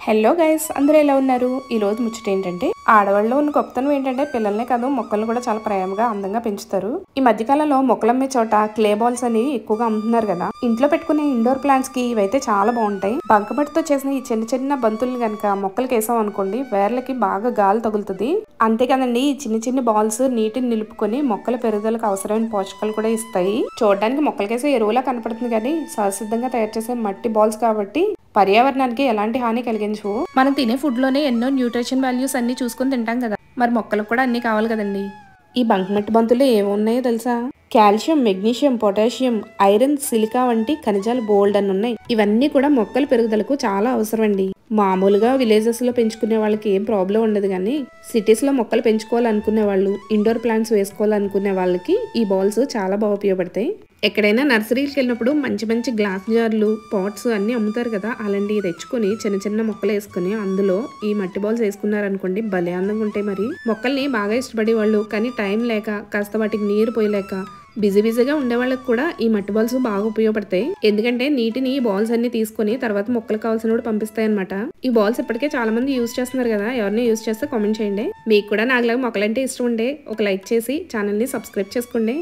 Hello guys, అందరూ ఎలా ఉన్నారు? ఈ రోజు ముచ్చట ఏంటంటే, ఆడవాళ్ళలో ఉన్న గొప్పతనం ఏంటంటే పిల్లల్నే కాదు మొక్కలను కూడా చాలా ప్రేమగా అందంగా పెంచుతారు. ఈ మధ్య కాలంలో మొక్కలు అమ్మే చోట క్లే బాల్స్ అని ఎక్కువగా అమ్ముతున్నారు కదా. ఇంట్లో పెట్టుకునే ఇండోర్ ప్లాంట్స్ కి ఇవైతే చాలా బాగుంటాయి. బంకమట్టితో చేసిన ఈ చిన్న చిన్న బంతుల్ని గనక మొక్కలకి వేసాం అనుకోండి, వేర్లకి బాగా గాలి తగులుతుంది. అంతేకాదండి, ఈ చిన్న చిన్న బాల్స్ నీటిని నిలుపుకొని మొక్కల పెరుగుదలకు అవసరమైన పోషకాలు కూడా ఇస్తాయి. చూడడానికి మొక్కలకేసే ఎరువులా కనపడుతుంది కానీ సహసిద్ధంగా తయారు చేసే మట్టి బాల్స్ కాబట్టి పర్యావరణానికి ఎలాంటి హాని కలిగించవు. మనం తినే ఫుడ్ లోనే ఎన్నో న్యూట్రిషన్ వాల్యూస్ అన్ని చూసుకుని తింటాం కదా, మరి మొక్కలకు కూడా అన్ని కావాలి కదండి. ఈ బంకమట్టి బంతులు ఏమున్నాయో తెలుసా? Calcium, magnesium, potassium, iron, silica వంటి ఖనిజాలు బోల్డ్ అని ఉన్నాయి. ఇవన్నీ కూడా మొక్కల పెరుగుదలకు చాలా అవసరం అండి. మామూలుగా విలేజెస్ లో పెంచుకునే వాళ్ళకి ఏం ప్రాబ్లం ఉండదు కానీ సిటీస్ లో మొక్కలు పెంచుకోవాలనుకునే వాళ్ళు, ఇండోర్ ప్లాంట్స్ వేసుకోవాలనుకునే వాళ్ళకి ఈ బాల్స్ చాలా బాగా ఉపయోగపడతాయి. ఎక్కడైనా నర్సరీకి వెళ్ళినప్పుడు మంచి మంచి గ్లాస్ జార్లు, పాట్స్ అన్ని అమ్ముతారు కదా, అలాంటివి తెచ్చుకొని చిన్న చిన్న మొక్కలు వేసుకుని అందులో ఈ మట్టి బాల్స్ వేసుకున్నారనుకోండి, భలే అందంగా ఉంటాయి. మరి మొక్కల్ని బాగా ఇష్టపడే వాళ్ళు కానీ టైం లేక, కాస్త వాటికి నీరు పోయలేక బిజీగా ఉండే వాళ్ళకి కూడా ఈ మట్టి బాల్స్ బాగా ఉపయోగపడతాయి. ఎందుకంటే నీటిని ఈ బాల్స్ అన్ని తీసుకుని తర్వాత మొక్కలకు కావాల్సిన కూడా పంపిస్తాయి అనమాట. ఈ బాల్స్ ఇప్పటికే చాలా మంది యూజ్ చేస్తున్నారు కదా, ఎవరిని యూజ్ చేస్తే కామెంట్ చేయండి. మీకు కూడా నాకులాగా మొక్కలంటే ఇష్టం ఉండే ఒక లైక్ చేసి ఛానల్ ని సబ్స్క్రైబ్ చేసుకోండి.